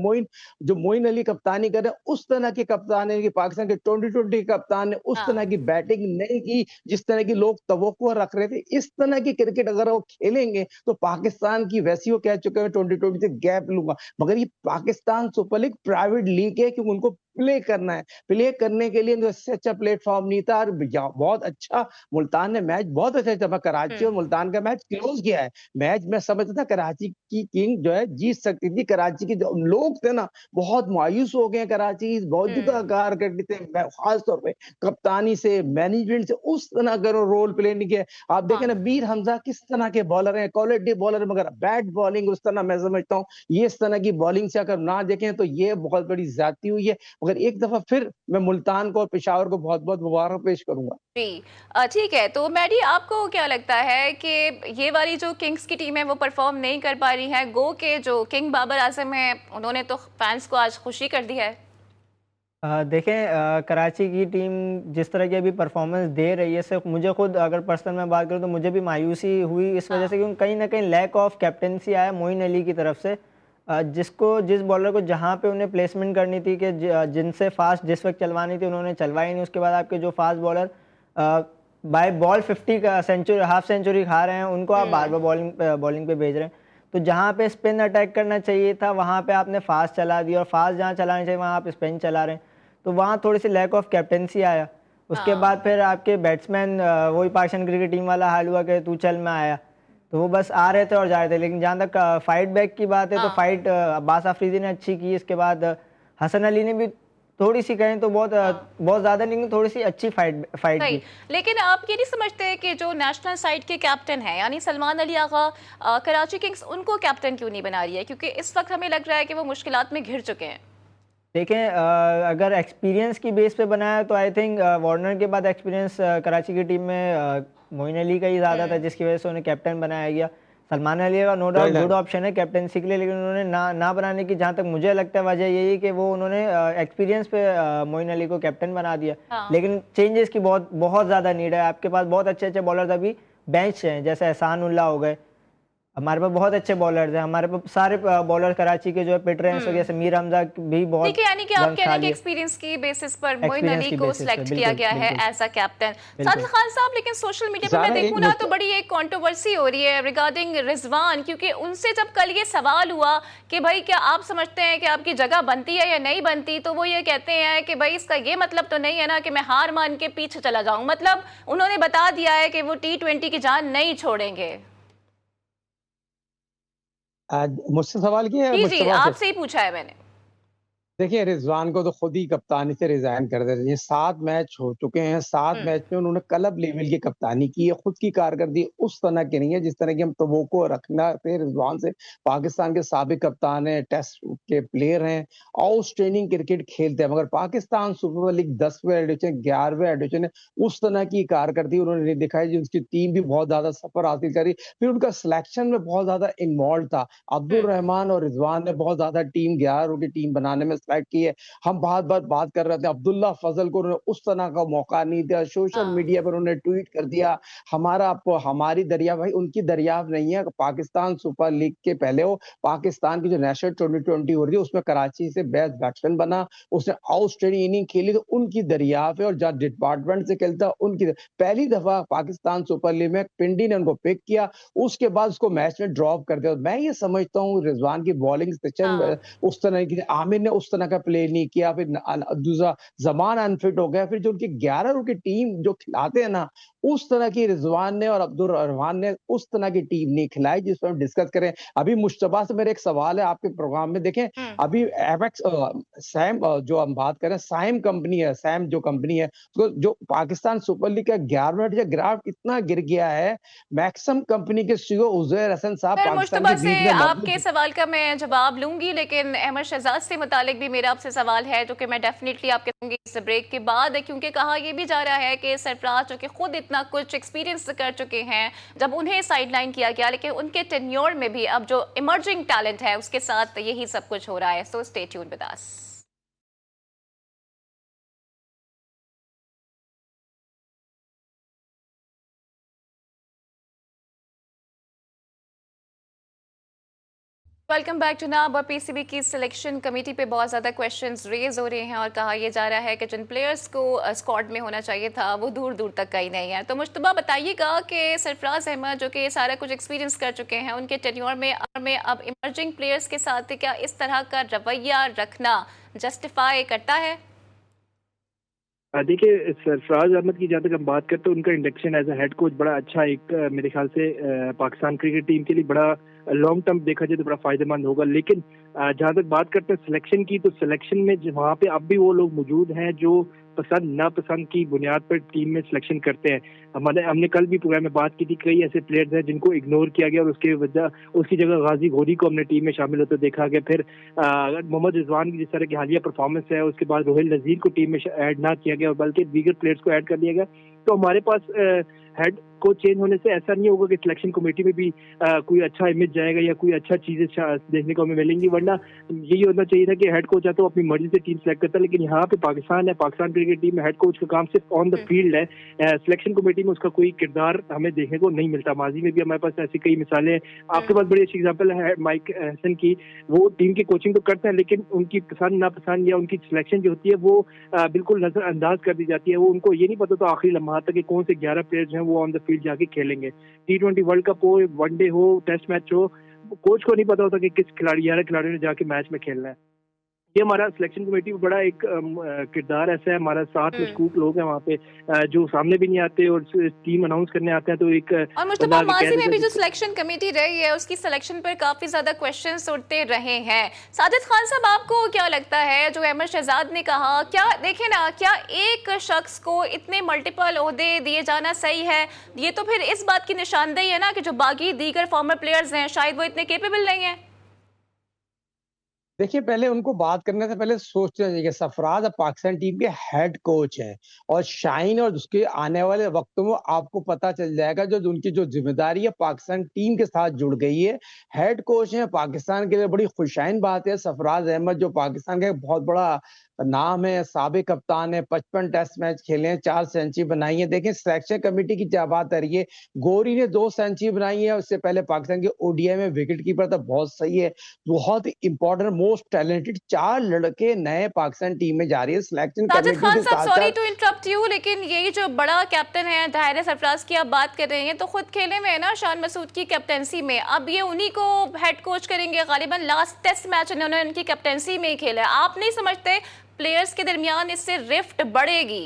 मोइन अली कप्तानी कर रहे, उस तरह की कप्तानी की पाकिस्तान के 2020 कप्तान ने उस हाँ। तरह की बैटिंग नहीं की जिस तरह की लोग तवक्को रख रहे थे। इस तरह की क्रिकेट अगर वो खेलेंगे तो पाकिस्तान की, वैसी वो कह चुके हैं 2020 से गैप लूंगा। मगर ये Pakistan super league private league है, क्योंकि उनको प्ले करना है। प्ले करने के लिए इससे अच्छा प्लेटफॉर्म नहीं था। और बहुत अच्छा मुल्तान ने मैच बहुत अच्छा जमा, कराची और हम्म। मुल्तान का मैच क्लोज किया है। मैच मैं समझता था कराची की किंग जो है जीत सकती थी। कराची के जो लोग थे ना, बहुत मायूस हो गए। कराची की मौजूदा हम्म। कारकर्दगी से, खास तौर पे कप्तानी से, मैनेजमेंट से उस तरह का रोल प्ले नहीं किया। आप देखें ना, हाँ। मीर हमजा किस तरह के बॉलर हैं, क्वालिटी बॉलर, मगर बैट बॉलिंग उस तरह मैं समझता हूँ ये इस तरह की बॉलिंग से अगर ना देखें तो ये बहुत बड़ी ज्यादती हुई है। मगर एक दफा फिर मैं मुल्तान को और पेशावर को बहुत बहुत मुबारक पेश करूंगा। जी। ठीक है। तो मैडी, आपको क्या लगता है कि ये वाली जो किंग्स की टीम है वो परफॉर्म नहीं कर पा रही है? गो के जो किंग बाबर आजम है उन्होंने तो फैंस को आज खुशी कर दी है। देखें, कराची की टीम जिस तरह की अभी परफॉर्मेंस दे रही है, सिर्फ मुझे खुद अगर पर्सनल मैं बात करूं तो मुझे भी मायूसी हुई इस वजह हाँ। से, क्योंकि कहीं ना कहीं लैक ऑफ कैप्टेंसी आया मोइन अली की तरफ से। जिस बॉलर को जहां पे उन्हें प्लेसमेंट करनी थी कि जिनसे फास्ट जिस वक्त चलवानी थी उन्होंने चलवाई नहीं। उसके बाद आपके जो फास्ट बॉलर बाय बॉल 50 का सेंचुरी, हाफ सेंचुरी खा रहे हैं, उनको आप बार बार बॉलिंग पे भेज रहे हैं। तो जहाँ पे स्पिन अटैक करना चाहिए था वहाँ पे आपने फास्ट चला दिया, और फास्ट जहाँ चलाना चाहिए वहाँ आप स्पिन चला रहे हैं। तो वहाँ थोड़ी सी लैक ऑफ कैप्टेंसी आया। उसके हाँ। बाद फिर आपके बैट्समैन वही पाकिस्तान क्रिकेट टीम वाला हाल हुआ कि तू चल मैं आया, तो वो बस आ रहे थे और जा रहे थे। लेकिन जहाँ तक फाइट बैक की बात है तो हाँ। फाइट अब्बास अफरीदी ने अच्छी की। इसके बाद हसन अली ने भी थोड़ी सी कहें तो हाँ। बहुत ज़्यादा नहीं, थोड़ी सी अच्छी फाइट सही। की। लेकिन आप ये नहीं समझते कि जो नेशनल साइड के कैप्टन हैं यानी सलमान अली आगा, कराची किंग्स उनको कैप्टन क्यों नहीं बना रही है? क्योंकि इस वक्त हमें लग रहा है कि वो मुश्किलात में घिर चुके हैं। देखें, अगर एक्सपीरियंस की बेस पे बनाया तो आई थिंक वार्नर के बाद एक्सपीरियंस कराची की टीम में मोइन अली का ही ज़्यादा था, जिसकी वजह से उन्हें कैप्टन बनाया गया। सलमान अली का नो डाउट गुड ऑप्शन है कैप्टनसी के लिए, लेकिन उन्होंने ना बनाने की, जहाँ तक मुझे लगता है, वजह यही कि वो उन्होंने एक्सपीरियंस पे मोइन अली को कैप्टन बना दिया। हाँ। लेकिन चेंजेस की बहुत बहुत ज़्यादा नीड है। आपके पास बहुत अच्छे अच्छे बॉलर्स अभी बेंच हैं, जैसे एहसान उल्लाह हो गए, हमारे पास बहुत अच्छे बॉलर्स हैं, हमारे पास सारे बॉलर कराची के जो है पिट रहे हैं इस वक्त, जैसे मीर हमजा भी बहुत ठीक है, यानी कि आप रन कह खा रहे हैं कि लिए एक्सपीरियंस की बेसिस पर मोइन एक्सपीरियंस अली की को बेसिस पे। सिलेक्ट किया बिल्कुल गया है बिल्कुल एज अ कैप्टन। सादिक बिल्कुल। खान साहब, लेकिन सोशल मीडिया पर मैं ज़ारा एक देखूँ ना तो बड़ी एक कंट्रोवर्सी हो रही है रिगार्डिंग रिजवान, क्योंकि उनसे जब कल ये सवाल हुआ कि भाई क्या आप समझते हैं कि आपकी जगह बनती है या नहीं बनती, तो वो ये कहते हैं कि भाई इसका ये मतलब तो नहीं है ना कि मैं हार मान के पीछे चला जाऊं। मतलब उन्होंने बता दिया है कि वो T20 की जान नहीं छोड़ेंगे। आज मुझसे सवाल किया है जी जी, मुश्तबा से। आपसे ही पूछा है मैंने। देखिए रिजवान को तो खुद ही कप्तानी से रिजाइन कर देना चाहिए। 7 मैच हो चुके हैं, 7 मैच में उन्होंने क्लब लेवल की कप्तानी की है। खुद की कारकर्दगी उस तरह की नहीं है जिस तरह की हम तवक्को रखना थे रिजवान से। पाकिस्तान के साबिक कप्तान हैं, टेस्ट के प्लेयर हैं, आउटस्टैंडिंग क्रिकेट खेलते हैं, मगर पाकिस्तान सुपर लीग 10वें एडिशन 11वें एडिशन है, उस तरह की कारकर्दगी उन्होंने नहीं दिखाई। जी उसकी टीम भी बहुत ज्यादा सफर हासिल करी, फिर उनका सिलेक्शन में बहुत ज्यादा इन्वॉल्व था। अब्दुल रहमान और रिजवान ने बहुत ज्यादा टीम 11 की टीम बनाने में सेलेक्ट की है। हम बात कर रहे थे अब्दुल्ला फजल को उन्होंने उस तरह का मौका नहीं दिया। सोशल हाँ। मीडिया पर उन्होंने ट्वीट कर दिया हमारी दरिया, भाई उनकी दरियाफ्त नहीं है। पाकिस्तान सुपर लीग के पहले वो पाकिस्तान की जो नेशनल 2020 हो रही है उसमें कराची से बेस्ट बैट्समैन बना, उसने आउटस्टैंडिंग इनिंग खेली, तो उनकी दरियाफ्त है। और जब डिपार्टमेंट से खेलता उनकी पहली दफा पाकिस्तान सुपर लीग में पिंडी ने उनको पिक किया, उसके बाद उसको मैच में ड्रॉप कर दिया। मैं ये समझता हूँ रिजवान की बॉलिंग सेक्शन हाँ। उस तरह की, आमिर ने उस तरह का प्ले नहीं किया, फिर दूसरा जमान अनफिट हो गया, फिर जो उनकी 11 की टीम जो खिलाते हैं ना, उस तरह की रिजवान ने और अब्दुल रहमान ने उस तरह की टीम नहीं खिलाई जिस पर हम डिस्कस करें। अभी मुश्तबा से मेरे एक सवाल है आपके प्रोग्राम में, देखें अभी एवेक्स सैम जो हम बात करें सैम कंपनी है, सैम जो कंपनी है, तो जो पाकिस्तान सुपर लीग का 11वां ग्राफ इतना गिर गया है। मैक्सम कंपनी के सीईओ उजैर हसन साहब फिर पाकिस्तान मुश्तबा के से बीच में आपके मौजूद। सवाल का मैं जवाब लूंगी, लेकिन अहमद शहजाद से मुतालिक भी मेरा आपसे सवाल है जो कि मैं डेफिनेटली आपके दूंगी इस ब्रेक के बाद, क्योंकि कहा यह भी जा रहा है कि सरफराज जो कि खुद इतना कुछ एक्सपीरियंस कर चुके हैं, जब उन्हें साइडलाइन किया गया, लेकिन उनके टेन्योर में भी अब जो इमर्जिंग टैलेंट है उसके साथ यही सब कुछ हो रहा है। So stay tuned with us. Welcome back to नाब। पीसीबी की सिलेक्शन कमेटी पे बहुत ज़्यादा क्वेश्चंस रेज हो रहे हैं और कहा यह जा रहा है कि जिन प्लेयर्स को स्क्वाड में होना चाहिए था वो दूर दूर तक कहीं नहीं है। तो मुश्तबा बताइएगा कि सरफराज अहमद जो कि सारा कुछ एक्सपीरियंस कर चुके हैं, उनके टेन्योर में अब इमर्जिंग प्लेयर्स के साथ क्या इस तरह का रवैया रखना जस्टिफाई करता है? देखिए सरफराज अहमद की जहाँ तक हम बात करते हैं, उनका induction as a head coach बड़ा अच्छा एक मेरे ख्याल से पाकिस्तान क्रिकेट टीम के लिए बड़ा लॉन्ग टर्म देखा जाए तो बड़ा फायदेमंद होगा। लेकिन जहाँ तक बात करते हैं सिलेक्शन की, तो सिलेक्शन में वहाँ पे अब भी वो लोग मौजूद हैं जो पसंद नापसंद की बुनियाद पर टीम में सिलेक्शन करते हैं। हमने कल भी प्रोग्राम में बात की थी, कई ऐसे प्लेयर्स हैं जिनको इग्नोर किया गया और उसकी जगह गाजी घोरी को हमने टीम में शामिल होते देखा गया। फिर मोहम्मद रिजवान की जिस तरह की हालिया परफॉर्मेंस है, उसके बाद रोहिल नजीर को टीम में ऐड ना किया गया बल्कि दीगर प्लेयर्स को ऐड कर लिया गया। तो हमारे पास हेड को चेंज होने से ऐसा नहीं होगा कि सिलेक्शन कमेटी में भी कोई अच्छा इमेज जाएगा या कोई अच्छा चीजें देखने को हमें मिलेंगी। वरना यही होना चाहिए था कि हेड कोच है तो अपनी मर्जी से टीम सेलेक्ट करता है, लेकिन यहाँ पे पाकिस्तान है, पाकिस्तान क्रिकेट टीम में हेड कोच का काम सिर्फ ऑन द फील्ड है। सिलेक्शन कमेटी में उसका कोई किरदार हमें देखने को नहीं मिलता। माजी में भी हमारे पास ऐसी कई मिसालें हैं। आपके पास बड़ी अच्छी एग्जाम्पल है माइक हसन की, वो टीम की कोचिंग तो करते हैं लेकिन उनकी पसंद नापसंद या उनकी सिलेक्शन जो होती है वो बिल्कुल नजरअंदाज कर दी जाती है। वो उनको ये नहीं पता तो आखिरी लम्हा तक कि कौन से 11 प्लेयर्स हैं वो ऑन द फील्ड जाके खेलेंगे। T20 वर्ल्ड कप हो, वनडे हो, टेस्ट मैच हो, कोच को नहीं पता होता कि किस खिलाड़ी 11 खिलाड़ियों ने जाके मैच में खेलना है। ये हमारा सिलेक्शन कमेटी में बड़ा एक किरदार ऐसा है। हमारा 7 मशकूक लोग हैं वहाँ पे जो सामने भी नहीं आते और टीम अनाउंस करने आते हैं। तो एक और मुश्तबा माजी में भी जो सिलेक्शन कमेटी रही है उसकी सिलेक्शन पर काफी ज्यादा क्वेश्चंस उठते रहे हैं। साजिद खान साहब, आपको क्या लगता है जो अहमद शहजाद ने कहा, क्या देखें ना, क्या एक शख्स को इतने मल्टीपल ओहदे दिए जाना सही है? ये तो फिर इस बात की निशानदेही है ना कि जो बाकी दीगर फॉर्मर प्लेयर्स हैं शायद वो इतने केपेबल नहीं है। देखिए, पहले उनको बात करने से पहले सोचना चाहिए कि सरफराज अब पाकिस्तान टीम के हेड कोच हैं और शाहीन और उसके आने वाले वक्तों में आपको पता चल जाएगा जो उनकी जो ज़िम्मेदारी है पाकिस्तान टीम के साथ जुड़ गई है। हेड कोच हैं पाकिस्तान के लिए बड़ी खुशाइन बात है। सरफराज अहमद जो पाकिस्तान का एक बहुत बड़ा नाम है, साबिक कप्तान है, 55 टेस्ट मैच खेले हैं, 4 सेंचुरी बनाई है। देखिए सिलेक्शन कमेटी की क्या बात आ रही है, गौरी ने 2 सेंचुरी बनाई है, उससे पहले पाकिस्तान के ओडीआई में विकेट कीपर था, बहुत सही है। बहुत इंपॉर्टेंट मोस्ट टैलेंटेड 4 लड़के नए पाकिस्तान टीम में जा रही है सिलेक्शन साजिद कमेटी खान के साहब, साथ सॉरी साथ। टू इंटरप्ट यू, लेकिन यही जो बड़ा कैप्टन है ताहिर सरफराज की आप बात कर रहे हैं, तो खुद खेले में है ना शान मसूद की कैप्टनसी में, अब ये उन्हीं को हेड कोच करेंगे। गालिबन लास्ट टेस्ट मैच उन्होंने उनकी कैप्टनसी में ही खेला है। आप नहीं समझते प्लेयर्स के दरमियान इससे रिफ्ट बढ़ेगी?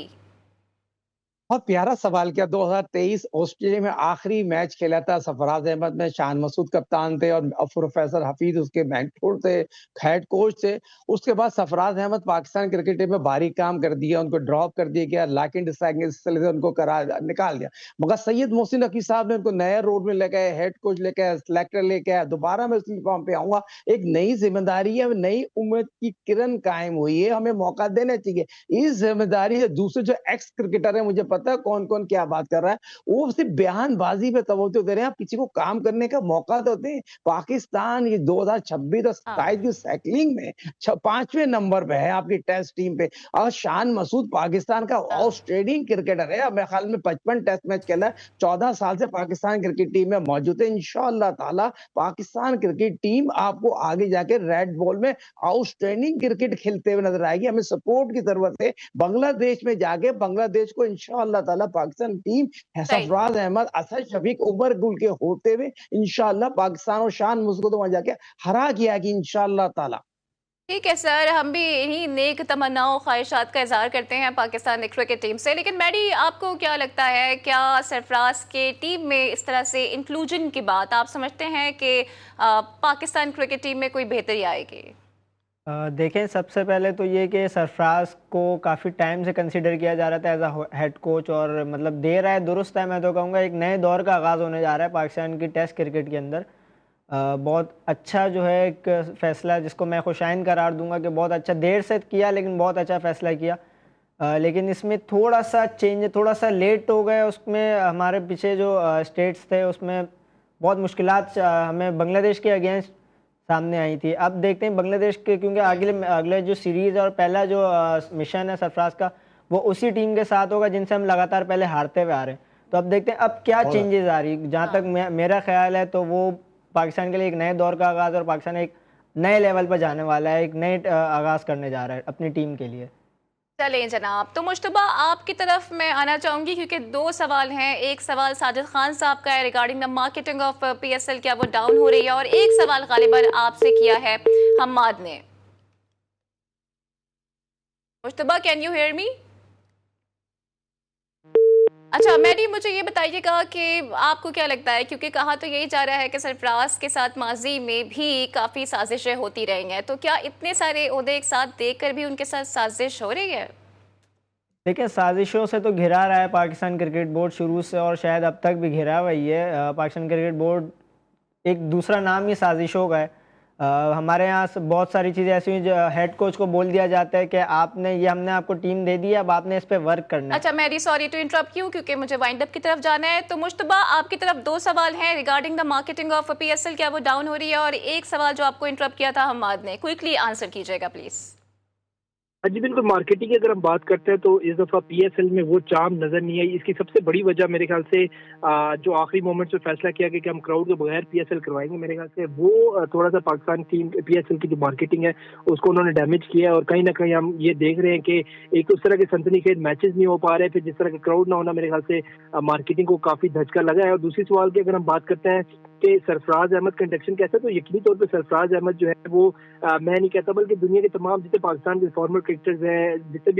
बहुत प्यारा सवाल किया। 2023 ऑस्ट्रेलिया में आखिरी मैच खेला था सरफराज अहमद में, शान मसूद कप्तान थे और प्रोफेसर हफीज उसके मेंटोर थे, हेड कोच थे। उसके बाद सरफराज अहमद पाकिस्तान क्रिकेट टीम में भारी काम कर दिया, उनको ड्रॉप कर दिया गया, लाकिन डिसाइडिंग सिलसिले से उनको निकाल दिया। मगर सैयद मोहसिन रफी साहब ने उनको नए रोड में लेके आए, हेड कोच लेके आए, सिलेक्टर लेके आए। दोबारा मैं उसी फॉर्म पे आऊंगा, एक नई जिम्मेदारी है, नई उम्मीद की किरण कायम हुई है, हमें मौका देना चाहिए। इस जिम्मेदारी से दूसरे जो एक्स क्रिकेटर है, मुझे पता है कौन-कौन क्या बात कर रहा है, वो सिर्फ बयानबाजी पे तवज्जो दे रहे हैं। आप किसी को काम करने का मौका तो दें। पाकिस्तान ये 2026 और 27 की साइक्लिंग में 5वें नंबर पे है आपकी टेस्ट टीम पे, और शान मसूद पाकिस्तान का आउटस्टैंडिंग क्रिकेटर है। मेरे ख्याल में 55 टेस्ट मैच खेला है, 14 साल से पाकिस्तान क्रिकेट टीम में मौजूद है। इंशाअल्लाह ताला पाकिस्तान क्रिकेट टीम आपको आगे जाके रेड बॉल में आउटस्टैंडिंग क्रिकेट खेलते हुए नजर आएगी। हमें सपोर्ट की जरूरत है। बांग्लादेश में जाके बांग्लादेश को इंशाअल्लाह ताला पाकिस्तान टीम सरफराज अहमद, असद शफीक, उमर गुल के होते हुए इंशाअल्लाह पाकिस्तान और शान मुझको तो वहां जाके हरा गया कि इंशाअल्लाह ताला। ठीक है सर, हम भी यही नेक तमन्नाओं ख्वाहिशात का इजहार करते हैं पाकिस्तान क्रिकेट टीम से। लेकिन मैडी, आपको क्या लगता है, क्या सरफराज के टीम में इस तरह से इंक्लूजन की बात आप समझते हैं कि पाकिस्तान क्रिकेट टीम में कोई बेहतरी आएगी? देखें, सबसे पहले तो ये कि सरफराज को काफ़ी टाइम से कंसीडर किया जा रहा था एज अ हेड कोच, और मतलब देर है दुरुस्त है। मैं तो कहूँगा एक नए दौर का आगाज़ होने जा रहा है पाकिस्तान की टेस्ट क्रिकेट के अंदर। बहुत अच्छा जो है एक फ़ैसला जिसको मैं खुशाइन करार दूंगा कि बहुत अच्छा, देर से किया लेकिन बहुत अच्छा फ़ैसला किया। लेकिन इसमें थोड़ा सा चेंज, थोड़ा सा लेट हो गए। उसमें हमारे पीछे जो स्टेट्स थे उसमें बहुत मुश्किलात हमें बांग्लादेश के अगेंस्ट सामने आई थी। अब देखते हैं बांग्लादेश के, क्योंकि अगले जो सीरीज़ और पहला जो मिशन है सरफराज का, वो उसी टीम के साथ होगा जिनसे हम लगातार पहले हारते हुए आ रहे हैं। तो अब देखते हैं अब क्या चेंजेस आ रही। जहाँ तक मेरा ख्याल है तो वो पाकिस्तान के लिए एक नए दौर का आगाज़, और पाकिस्तान एक नए लेवल पर जाने वाला है, एक नए आगाज़ करने जा रहा है अपनी टीम के लिए। चलें जनाब, तो मुश्तबा आपकी तरफ मैं आना चाहूँगी क्योंकि 2 सवाल हैं। एक सवाल साजिद खान साहब का है regarding the marketing of PSL, क्या वो डाउन हो रही है, और एक सवाल गालिबन आपसे किया है हम्माद ने। Mushtaba, can you hear me? अच्छा मैडी, मुझे ये बताइएगा कि आपको क्या लगता है, क्योंकि कहा तो यही जा रहा है कि सरफराज के साथ माजी में भी काफ़ी साजिशें होती रही हैं, तो क्या इतने सारे ओहदे एक साथ देखकर भी उनके साथ साजिश हो रही है? देखिए, साजिशों से तो घिरा रहा है पाकिस्तान क्रिकेट बोर्ड शुरू से, और शायद अब तक भी घिरा हुआ ही है। पाकिस्तान क्रिकेट बोर्ड एक दूसरा नाम ही साजिशों का है। हमारे यहाँ बहुत सारी चीज़ें ऐसी हुई जो हेड कोच को बोल दिया जाता है कि आपने ये, हमने आपको टीम दे दी है, अब आपने इस पे वर्क करना है। अच्छा Mary, sorry to interrupt you क्योंकि मुझे वाइंड अप की तरफ जाना है। तो मुश्तबा, आपकी तरफ 2 सवाल हैं regarding the marketing of PSL, क्या वो डाउन हो रही है, और एक सवाल जो आपको इंटरप्ट किया था हम्माद ने, क्विकली आंसर कीजिएगा प्लीज। जी बिल्कुल, मार्केटिंग की अगर हम बात करते हैं तो इस दफ़ा पीएसएल में वो चाम नज़र नहीं आई। इसकी सबसे बड़ी वजह मेरे ख्याल से जो आखिरी मोमेंट में फैसला किया कि हम क्राउड के बगैर पीएसएल करवाएंगे, मेरे ख्याल से वो थोड़ा सा पाकिस्तान टीम पीएसएल की जो मार्केटिंग है उसको उन्होंने डैमेज किया है। और कहीं ना कहीं हम ये देख रहे हैं कि एक तो उस तरह के सनसनीखेज मैचेस नहीं हो पा रहे, फिर जिस तरह का क्राउड ना होना, मेरे ख्याल से मार्केटिंग को काफ़ी धचका लगा है। और दूसरी सवाल की अगर हम बात करते हैं कि सरफराज अहमद का इंडक्शन कैसा, तो यकीनी तौर पे सरफराज अहमद जो है वो मैं नहीं कहता बल्कि दुनिया के तमाम जितने पाकिस्तान के फॉर्मर क्रिकेटर्स हैं, जितने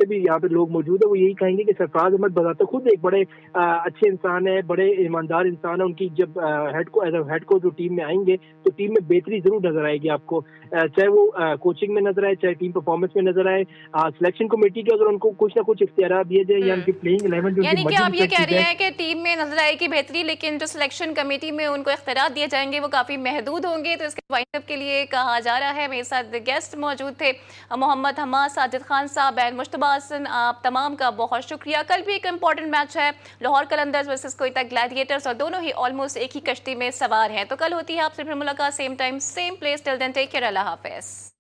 भी यहाँ पे लोग मौजूद है, वो यही कहेंगे कि सरफराज अहमद बताते खुद एक बड़े अच्छे इंसान है, बड़े ईमानदार इंसान है। उनकी जब हेड कोच जो टीम में आएंगे तो टीम में बेहतरी जरूर नजर आएगी आपको, चाहे वो कोचिंग में नजर आए, चाहे टीम परफॉर्मेंस में नजर आए। सिलेक्शन कमेटी के अगर उनको कुछ ना कुछ इख्तियार दिए जाए या उनकी प्लेइंग 11 जो, यानी कि आप ये कह रहे हैं कि टीम में नजर आएगी बेहतरी, लेकिन जो सिलेक्शन सिलेक्शन कमेटी में उनको इख्तियार दिए जाएंगे वो काफ़ी महदूद होंगे। तो इसके वाइंड अप के लिए कहा जा रहा है, मेरे साथ गेस्ट मौजूद थे मोहम्मद हमाद, साजिद खान साहब एंड मुश्तबा हसन, आप तमाम का बहुत शुक्रिया। कल भी एक इंपॉर्टेंट मैच है, लाहौर कलंदर्स वर्सेस कोयटा ग्लैडिएटर्स, और दोनों ही ऑलमोस्ट एक ही कश्ती में सवार हैं। तो कल होती है आपसे फिर मुलाकात, same time same place. Till then take care, अल्लाह हाफिज़।